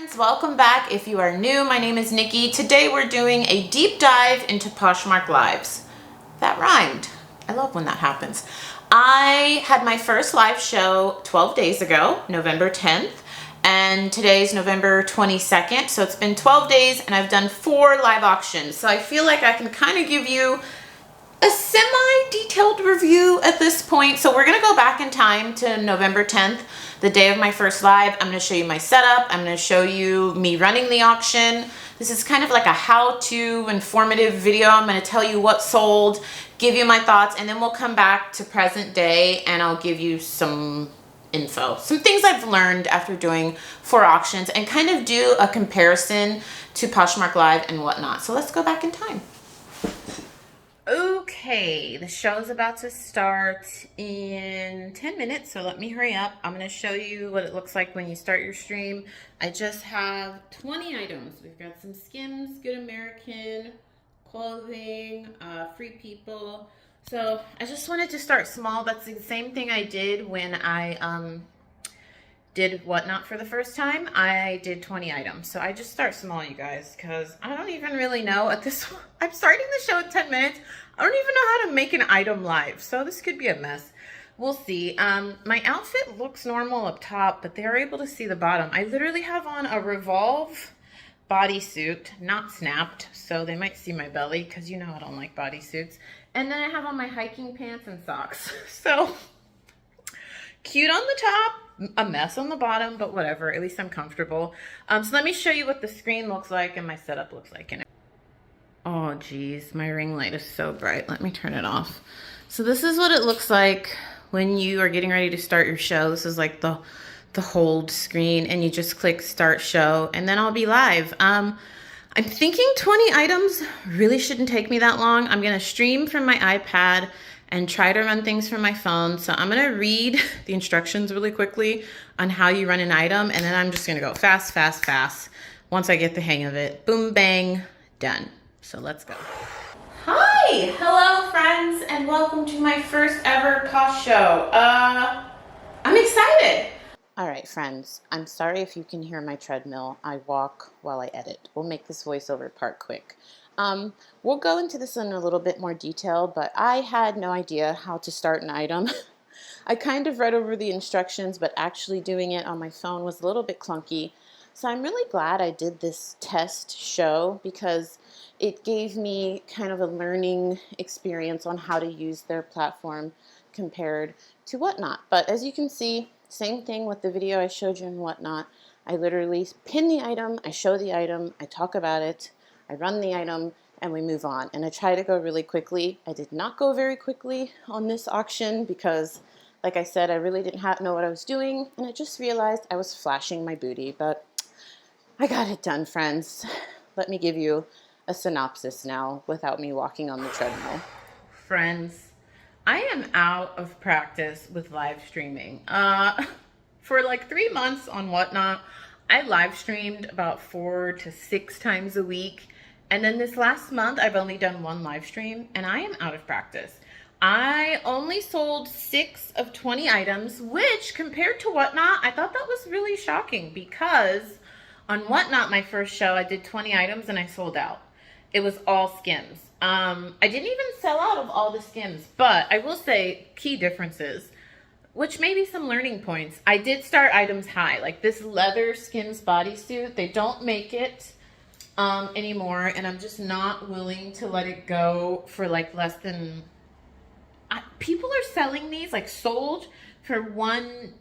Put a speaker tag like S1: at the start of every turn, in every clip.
S1: friends, welcome back. If you are new, my name is Nikki. Today we're doing a deep dive into Poshmark Lives. That rhymed. I love when that happens. I had my first live show 12 days ago, November 10th, and today's November 22nd. So it's been 12 days and I've done 4 live auctions. So I feel like I can kind of give you a semi-detailed review at this point. So we're gonna go back in time to November 10th, the day of my first live. I'm gonna show you my setup. I'm gonna show you me running the auction. This is kind of like a how-to informative video. I'm gonna tell you what sold, give you my thoughts, and then we'll come back to present day and I'll give you some info, some things I've learned after doing 4 auctions and kind of do a comparison to Poshmark Live and whatnot. So let's go back in time. Okay, the show's about to start in 10 minutes, so let me hurry up. I'm going to show you what it looks like when you start your stream. I just have 20 items. We've got some Skims, Good American, clothing, Free People. So I just wanted to start small. That's the same thing I did when I did Whatnot for the first time. I did 20 items. So I just start small, you guys, because I don't even really know at this. I'm starting the show in 10 minutes. I don't even know how to make an item live. So this could be a mess. We'll see. My outfit looks normal up top, but they're able to see the bottom. I literally have on a Revolve bodysuit, not snapped. So they might see my belly because you know I don't like bodysuits. And then I have on my hiking pants and socks. So cute on the top, a mess on the bottom, but whatever, at least I'm comfortable. So let me show you what the screen looks like and my setup looks like in it. Oh geez, my ring light is so bright. Let me turn it off. So this is what it looks like when you are getting ready to start your show. This is like the hold screen, and you just click start show and then I'll be live. I'm thinking 20 items really shouldn't take me that long. I'm gonna stream from my iPad and try to run things from my phone. So I'm gonna read the instructions really quickly on how you run an item, and then I'm just gonna go fast, fast, fast. Once I get the hang of it, boom, bang, done. So let's go. Hi, hello friends, and welcome to my first ever Posh show. I'm excited. All right, friends, I'm sorry if you can hear my treadmill. I walk while I edit. We'll make this voiceover part quick. We'll go into this in a little bit more detail, but I had no idea how to start an item. I kind of read over the instructions, but actually doing it on my phone was a little bit clunky. So I'm really glad I did this test show because it gave me kind of a learning experience on how to use their platform compared to Whatnot. But as you can see, same thing with the video I showed you in Whatnot. I literally pin the item, I show the item, I talk about it, I run the item, and we move on. And I try to go really quickly. I did not go very quickly on this auction because, like I said, I really didn't know what I was doing, and I just realized I was flashing my booty, but I got it done, friends. Let me give you a synopsis now without me walking on the treadmill. Friends, I am out of practice with live streaming. For like 3 months on Whatnot, I live streamed about 4 to 6 times a week. And then this last month, I've only done 1 live stream, and I am out of practice. I only sold 6 of 20 items, which compared to Whatnot, I thought that was really shocking because on Whatnot, my first show, I did 20 items and I sold out. It was all Skims. I didn't even sell out of all the Skims, but I will say key differences, which may be some learning points. I did start items high, like this leather Skims bodysuit. They don't make it anymore, and I'm just not willing to let it go for like less than, people are selling these like sold for $100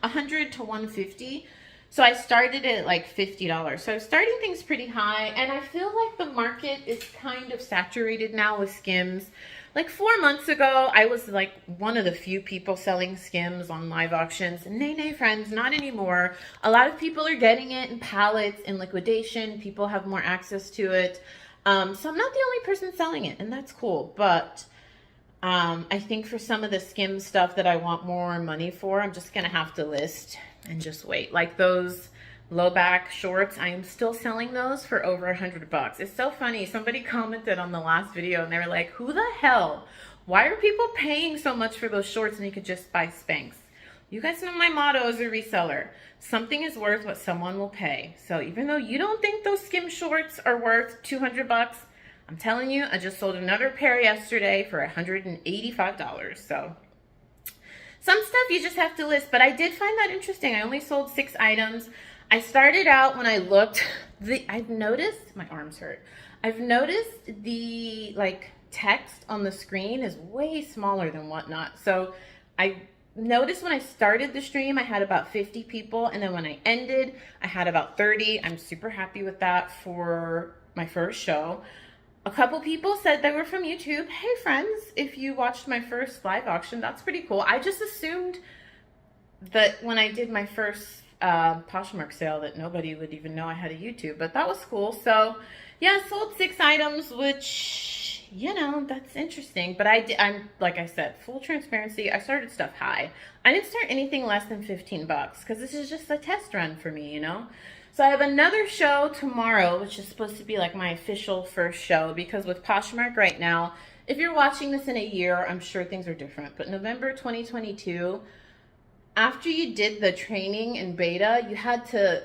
S1: to $150. So I started at like $50. So I'm starting things pretty high, and I feel like the market is kind of saturated now with Skims. Like 4 months ago, I was like one of the few people selling Skims on live auctions. Nay, friends, not anymore. A lot of people are getting it in pallets, in liquidation. People have more access to it. So I'm not the only person selling it, and that's cool. But I think for some of the Skim stuff that I want more money for, I'm just going to have to list and just wait. Like those low back shorts, I am still selling those for over $100. It's so funny. Somebody commented on the last video and they were like, who the hell? Why are people paying so much for those shorts and you could just buy Spanx? You guys know my motto as a reseller. Something is worth what someone will pay. So even though you don't think those skim shorts are worth 200 bucks, I'm telling you, I just sold another pair yesterday for $185. So some stuff you just have to list, but I did find that interesting. I only sold 6 items. I started out when I looked, I've noticed, my arms hurt. I've noticed the text on the screen is way smaller than Whatnot. So I noticed when I started the stream, I had about 50 people. And then when I ended, I had about 30. I'm super happy with that for my first show. A couple people said they were from YouTube. Hey friends, if you watched my first live auction, that's pretty cool. I just assumed that when I did my first Poshmark sale that nobody would even know I had a YouTube, but that was cool. So yeah, I sold 6 items, which, you know, that's interesting. But I'm like I said, full transparency, I started stuff high. I didn't start anything less than 15 bucks because this is just a test run for me, you know. So I have another show tomorrow, which is supposed to be like my official first show, because with Poshmark right now, if you're watching this in a year, I'm sure things are different. But November 2022, after you did the training and beta, you had to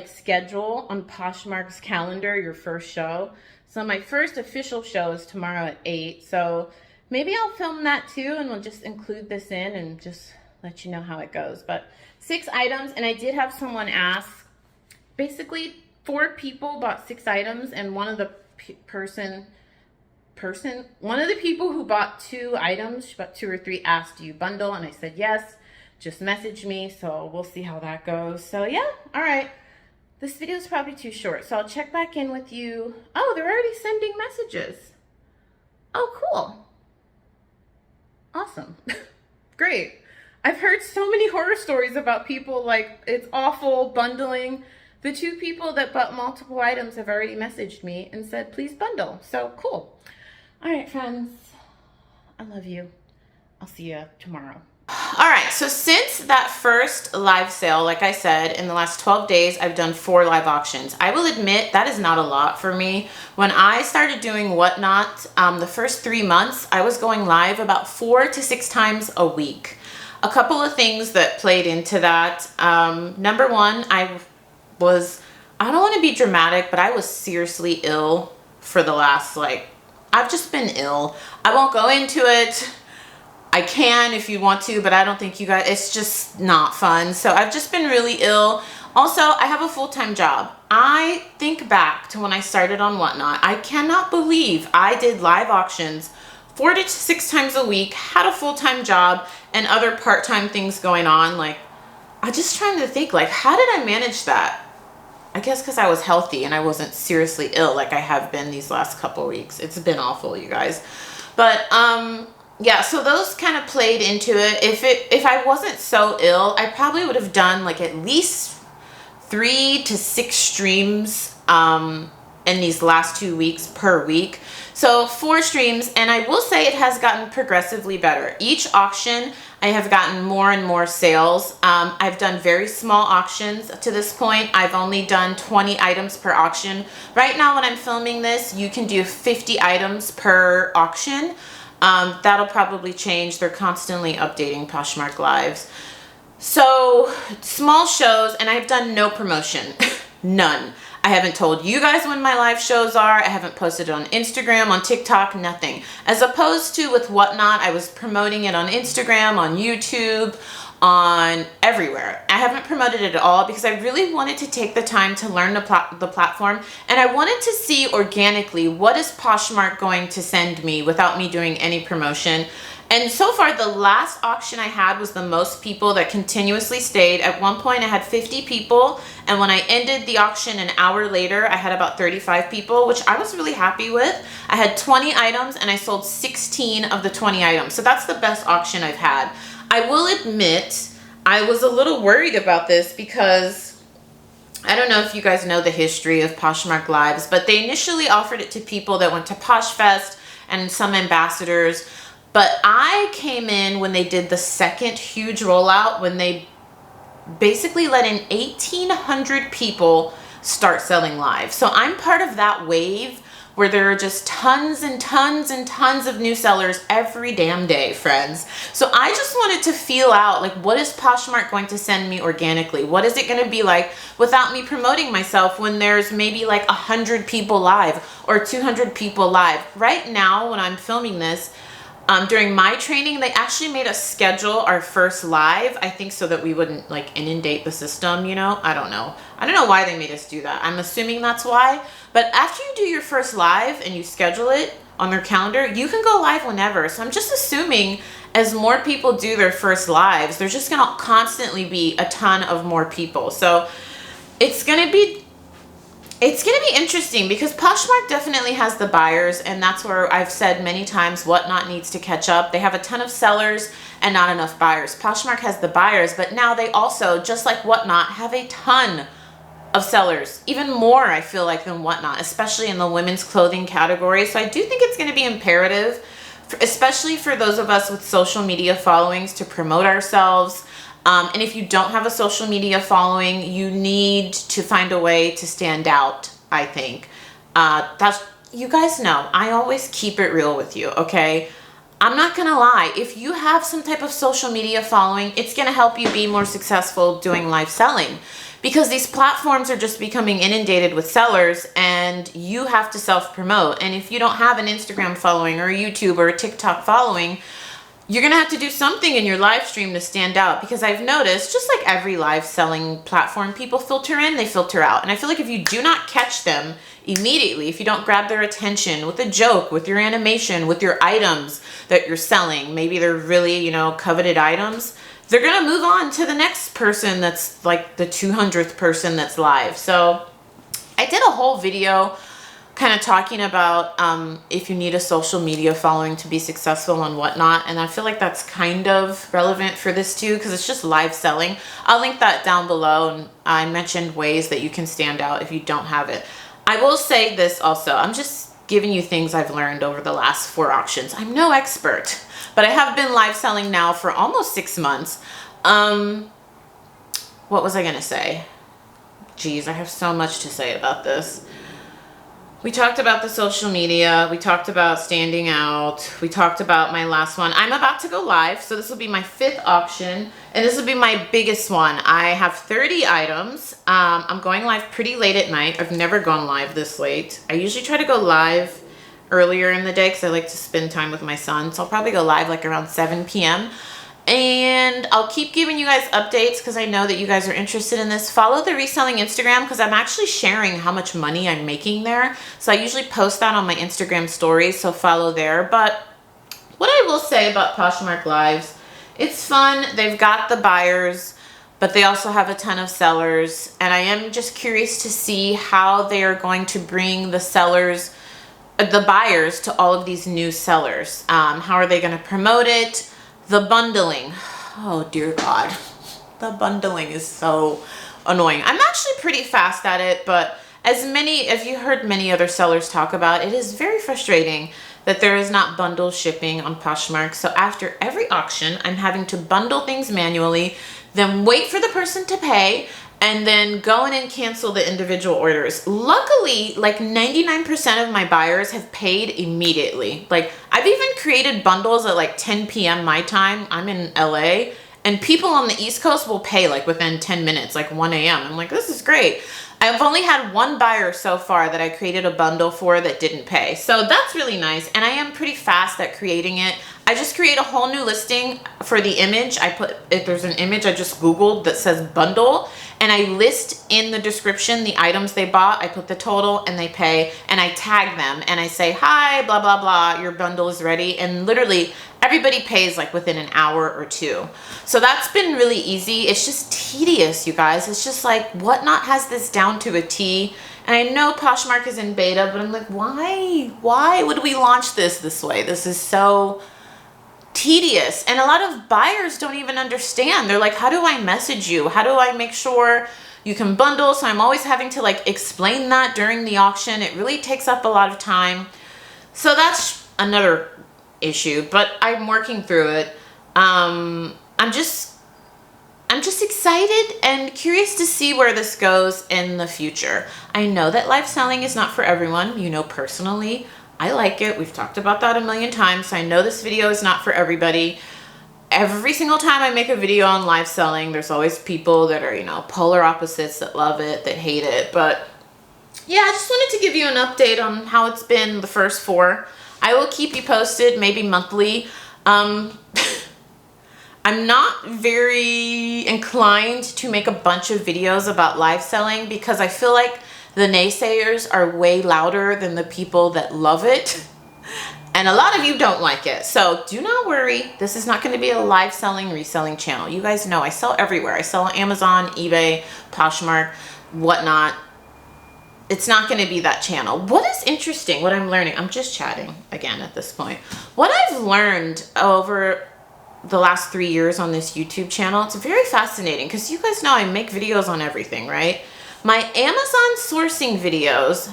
S1: schedule on Poshmark's calendar your first show. So my first official show is tomorrow at 8. So maybe I'll film that too, and we'll just include this in and just let you know how it goes. But 6 items, and I did have someone ask. Basically, 4 people bought 6 items, and one of the people who bought 2 items, she bought 2 or 3, asked, do you bundle? And I said yes. Just message me, so we'll see how that goes. So yeah, all right. This video is probably too short, so I'll check back in with you. Oh, they're already sending messages. Oh, cool. Awesome. Great. I've heard so many horror stories about people it's awful bundling. The 2 people that bought multiple items have already messaged me and said, please bundle. So cool. All right, friends. I love you. I'll see you tomorrow. All right, so since that first live sale, like I said, in the last 12 days, I've done 4 live auctions. I will admit that is not a lot for me. When I started doing Whatnot, the first 3 months, I was going live about 4 to 6 times a week. A couple of things that played into that. Number one, I don't want to be dramatic, but I was seriously ill for the last, I've just been ill. I won't go into it. I can if you want to, but I don't think you guys, it's just not fun. So I've just been really ill. Also, I have a full-time job. I think back to when I started on Whatnot. I cannot believe I did live auctions 4 to 6 times a week, had a full-time job and other part-time things going on. I'm just trying to think, how did I manage that? I guess because I was healthy and I wasn't seriously ill like I have been these last couple weeks. It's been awful, you guys. But yeah, so those kind of played into it. If I wasn't so ill, I probably would have done at least 3 to 6 streams in these last 2 weeks per week. So 4 streams, and I will say it has gotten progressively better. Each auction, I have gotten more and more sales. I've done very small auctions to this point. I've only done 20 items per auction. Right now when I'm filming this, you can do 50 items per auction. That'll probably change. They're constantly updating Poshmark Lives. So small shows, and I've done no promotion, none. I haven't told you guys when my live shows are. I haven't posted it on Instagram, on TikTok, nothing. As opposed to with Whatnot, I was promoting it on Instagram, on YouTube, on everywhere. I haven't promoted it at all because I really wanted to take the time to learn the platform, and I wanted to see organically what is Poshmark going to send me without me doing any promotion. And so far, the last auction I had was the most people that continuously stayed. At one point, I had 50 people, and when I ended the auction an hour later, I had about 35 people, which I was really happy with. I had 20 items, and I sold 16 of the 20 items. So that's the best auction I've had. I will admit, I was a little worried about this because I don't know if you guys know the history of Poshmark Lives, but they initially offered it to people that went to Posh Fest and some ambassadors. But I came in when they did the second huge rollout, when they basically let in 1,800 people start selling live. So I'm part of that wave where there are just tons and tons and tons of new sellers every damn day, friends. So I just wanted to feel out, like, what is Poshmark going to send me organically? What is it going to be like without me promoting myself when there's maybe like 100 people live or 200 people live? Right now, when I'm filming this, during my training, they actually made us schedule our first live, I think so that we wouldn't like inundate the system, you know? I don't know. I don't know why they made us do that. I'm assuming that's why. But after you do your first live and you schedule it on their calendar, you can go live whenever. So I'm just assuming as more people do their first lives, there's just gonna constantly be a ton of more people. So it's gonna be interesting because Poshmark definitely has the buyers, and that's where I've said many times Whatnot needs to catch up. They have a ton of sellers and not enough buyers. Poshmark has the buyers, but now they also, just like Whatnot, have a ton of sellers, even more I feel like than Whatnot, especially in the women's clothing category. So I do think it's going to be imperative, especially for those of us with social media followings, to promote ourselves. And if you don't have a social media following, you need to find a way to stand out, I think. You guys know, I always keep it real with you, okay? I'm not gonna lie. If you have some type of social media following, it's gonna help you be more successful doing live selling, because these platforms are just becoming inundated with sellers and you have to self-promote. And if you don't have an Instagram following or a YouTube or a TikTok following, you're gonna have to do something in your live stream to stand out, because I've noticed, just like every live selling platform, people filter in, they filter out. And I feel like if you do not catch them immediately, if you don't grab their attention with a joke, with your animation, with your items that you're selling, maybe they're really, you know, coveted items, they're gonna move on to the next person that's like the 200th person that's live. So I did a whole video kind of talking about if you need a social media following to be successful and Whatnot, and I feel like that's kind of relevant for this too, because it's just live selling. I'll link that down below, and I mentioned ways that you can stand out if you don't have it. I will say this also, I'm just giving you things I've learned over the last 4 auctions. I'm no expert, but I have been live selling now for almost 6 months. What was I gonna say? Geez, I have so much to say about this. We talked about the social media. We talked about standing out. We talked about my last one. I'm about to go live, so this will be my 5th auction, and this will be my biggest one. I have 30 items. I'm going live pretty late at night. I've never gone live this late. I usually try to go live earlier in the day because I like to spend time with my son, so I'll probably go live like around 7 p.m. And I'll keep giving you guys updates because I know that you guys are interested in this. Follow the Reselling Instagram because I'm actually sharing how much money I'm making there. So I usually post that on my Instagram stories, so follow there. But what I will say about Poshmark Lives, it's fun. They've got the buyers, but they also have a ton of sellers. And I am just curious to see how they are going to bring the sellers, the buyers, to all of these new sellers. How are they going to promote it? The bundling, oh dear God, the bundling is so annoying. I'm actually pretty fast at it, but as you heard many other sellers talk about, it is very frustrating that there is not bundle shipping on Poshmark. So after every auction, I'm having to bundle things manually, then wait for the person to pay, and then go in and cancel the individual orders. Luckily, like 99% of my buyers have paid immediately. Like, I've even created bundles at like 10 p.m. my time. I'm in LA, and people on the East Coast will pay like within 10 minutes, like 1 a.m. I'm like, this is great. I've only had 1 buyer so far that I created a bundle for that didn't pay. So that's really nice, and I am pretty fast at creating it. I just create a whole new listing for the image. If there's an image I just Googled that says bundle, and I list in the description the items they bought. I put the total and they pay, and I tag them and I say, hi, blah, blah, blah, your bundle is ready. And literally everybody pays like within an hour or 2. So that's been really easy. It's just tedious, you guys. It's just like Whatnot has this down to a T. And I know Poshmark is in beta, but I'm like, why would we launch this way? This is so tedious. And a lot of buyers don't even understand. They're like, how do I message you? How do I make sure you can bundle? So I'm always having to like explain that during the auction. It really takes up a lot of time. So that's another issue, but I'm working through it. I'm just excited and curious to see where this goes in the future. I know that live selling is not for everyone. You know, personally, I like it. We've talked about that a million times. So I know this video is not for everybody. Every single time I make a video on live selling, there's always people that are, you know, polar opposites, that love it, that hate it. But yeah, I just wanted to give you an update on how it's been the first 4. I will keep you posted, maybe monthly. I'm not very inclined to make a bunch of videos about live selling because I feel like the naysayers are way louder than the people that love it. And a lot of you don't like it. So do not worry. This is not going to be a live selling, reselling channel. You guys know I sell everywhere. I sell on Amazon, eBay, Poshmark, whatnot. It's not going to be that channel. What is interesting, what I'm learning, I'm just chatting again at this point. What I've learned over the last 3 years on this YouTube channel, it's very fascinating because you guys know I make videos on everything, right? My Amazon sourcing videos,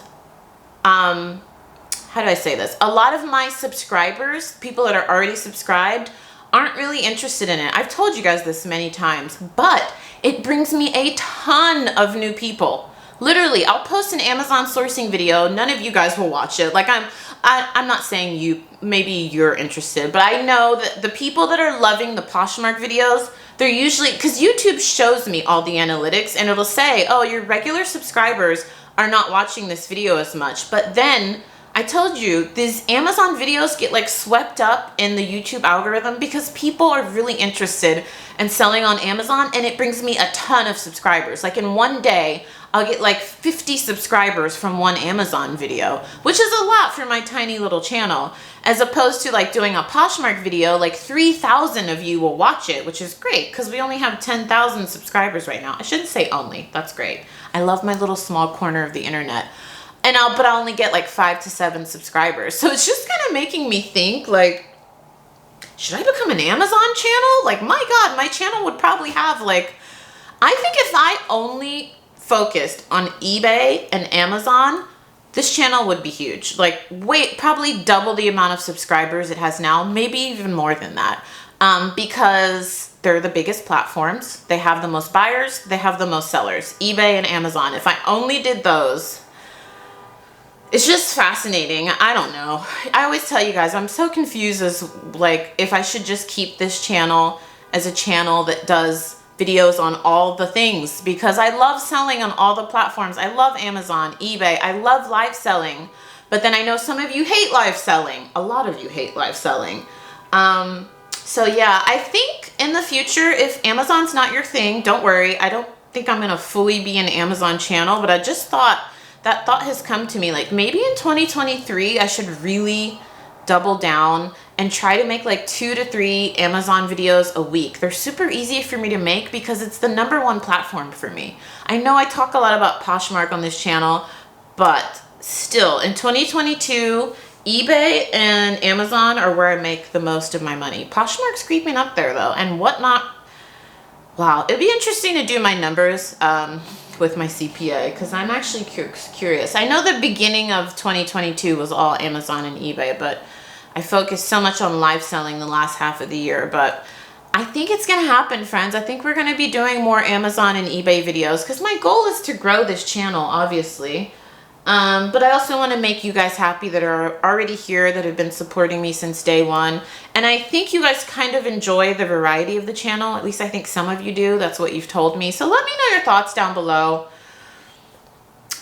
S1: how do I say this? A lot of my subscribers, people that are already subscribed, aren't really interested in it. I've told you guys this many times, but it brings me a ton of new people. Literally, I'll post an Amazon sourcing video. None of you guys will watch it. Like I'm not saying you, maybe you're interested, but I know that the people that are loving the Poshmark videos, they're usually, because YouTube shows me all the analytics and it'll say, oh, your regular subscribers are not watching this video as much. But then I told you, these Amazon videos get like swept up in the YouTube algorithm because people are really interested in selling on Amazon, and it brings me a ton of subscribers. Like in one day, I'll get like 50 subscribers from one Amazon video, which is a lot for my tiny little channel, as opposed to like doing a Poshmark video, like 3,000 of you will watch it, which is great because we only have 10,000 subscribers right now. I shouldn't say only, that's great. I love my little small corner of the internet. But I'll only get like 5 to 7 subscribers. So it's just kind of making me think, like, should I become an Amazon channel? Like, my God, my channel would probably have like, I think if I only focused on eBay and Amazon, this channel would be huge. Like, probably double the amount of subscribers it has now, maybe even more than that. Because they're the biggest platforms. They have the most buyers. They have the most sellers. eBay and Amazon. If I only did those, it's just fascinating. I don't know. I always tell you guys, I'm so confused as like if I should just keep this channel as a channel that does videos on all the things, because I love selling on all the platforms. I love Amazon, eBay. I love live selling. But then I know some of you hate live selling. A lot of you hate live selling. So yeah, I think in the future, if Amazon's not your thing, don't worry. I don't think I'm going to fully be an Amazon channel, but I just thought, that thought has come to me, like maybe in 2023 I should really double down and try to make like 2 to 3 Amazon videos a week. They're super easy for me to make because it's the #1 platform for me. I know I talk a lot about Poshmark on this channel, but still in 2022, eBay and Amazon are where I make the most of my money. Poshmark's creeping up there though, and whatnot. Wow, it'd be interesting to do my numbers with my CPA, because I'm actually curious. I know the beginning of 2022 was all Amazon and eBay, but I focused so much on live selling the last half of the year. But I think it's going to happen, friends. I think we're going to be doing more Amazon and eBay videos because my goal is to grow this channel, obviously. But I also want to make you guys happy that are already here, that have been supporting me since day one. And I think you guys kind of enjoy the variety of the channel. At least I think some of you do. That's what you've told me. So let me know your thoughts down below.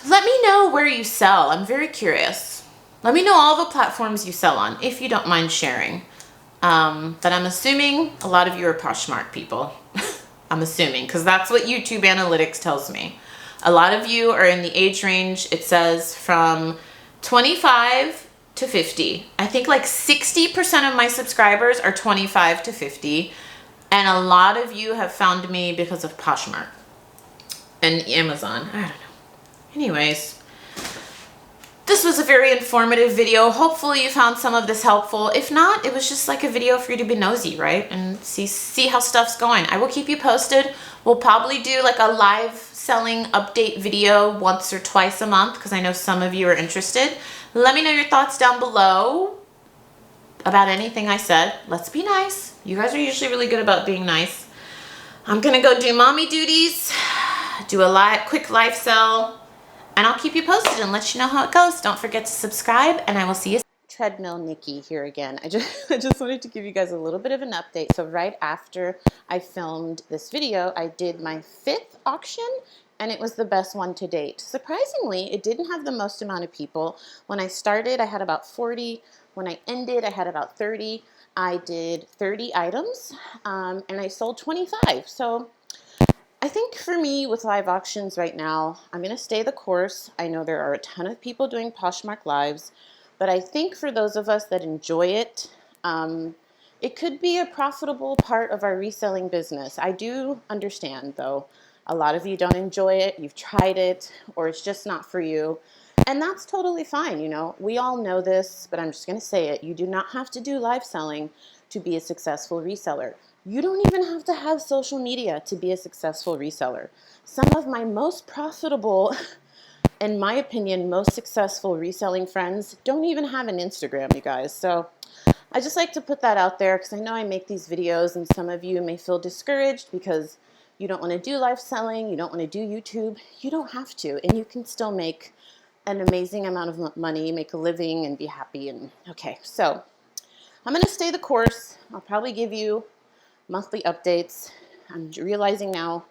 S1: Let me know where you sell. I'm very curious. Let me know all the platforms you sell on, if you don't mind sharing. But I'm assuming a lot of you are Poshmark people. I'm assuming, because that's what YouTube analytics tells me. A lot of you are in the age range, it says, from 25 to 50. I think like 60% of my subscribers are 25 to 50. And a lot of you have found me because of Poshmark and Amazon. I don't know. Anyways, this was a very informative video. Hopefully you found some of this helpful. If not, it was just like a video for you to be nosy, right? And see how stuff's going. I will keep you posted. We'll probably do like a live selling update video once or twice a month because I know some of you are interested. Let me know your thoughts down below about anything I said. Let's be nice. You guys are usually really good about being nice. I'm gonna go do mommy duties, do a quick live sell, and I'll keep you posted and let you know how it goes. Don't forget to subscribe, and I will see you. Treadmill Nikki here again. I just wanted to give you guys a little bit of an update. So right after I filmed this video, I did my 5th auction, and it was the best one to date. Surprisingly, it didn't have the most amount of people. When I started, I had about 40. When I ended, I had about 30. I did 30 items, and I sold 25. So I think for me with live auctions right now, I'm going to stay the course. I know there are a ton of people doing Poshmark lives, but I think for those of us that enjoy it, it could be a profitable part of our reselling business. I do understand, though, a lot of you don't enjoy it, you've tried it, or it's just not for you. And that's totally fine, you know. We all know this, but I'm just going to say it. You do not have to do live selling to be a successful reseller. You don't even have to have social media to be a successful reseller. Some of my most profitable, in my opinion, most successful reselling friends don't even have an Instagram, you guys. So I just like to put that out there because I know I make these videos and some of you may feel discouraged because you don't want to do live selling, you don't want to do YouTube. You don't have to, and you can still make an amazing amount of money, make a living, and be happy. And okay, so I'm going to stay the course. I'll probably give you monthly updates. I'm realizing now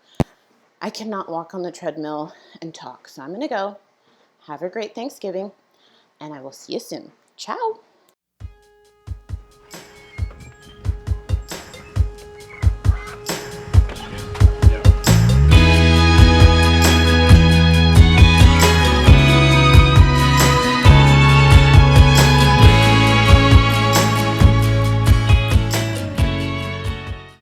S1: I cannot walk on the treadmill and talk. So I'm going to go. Have a great Thanksgiving, and I will see you soon. Ciao.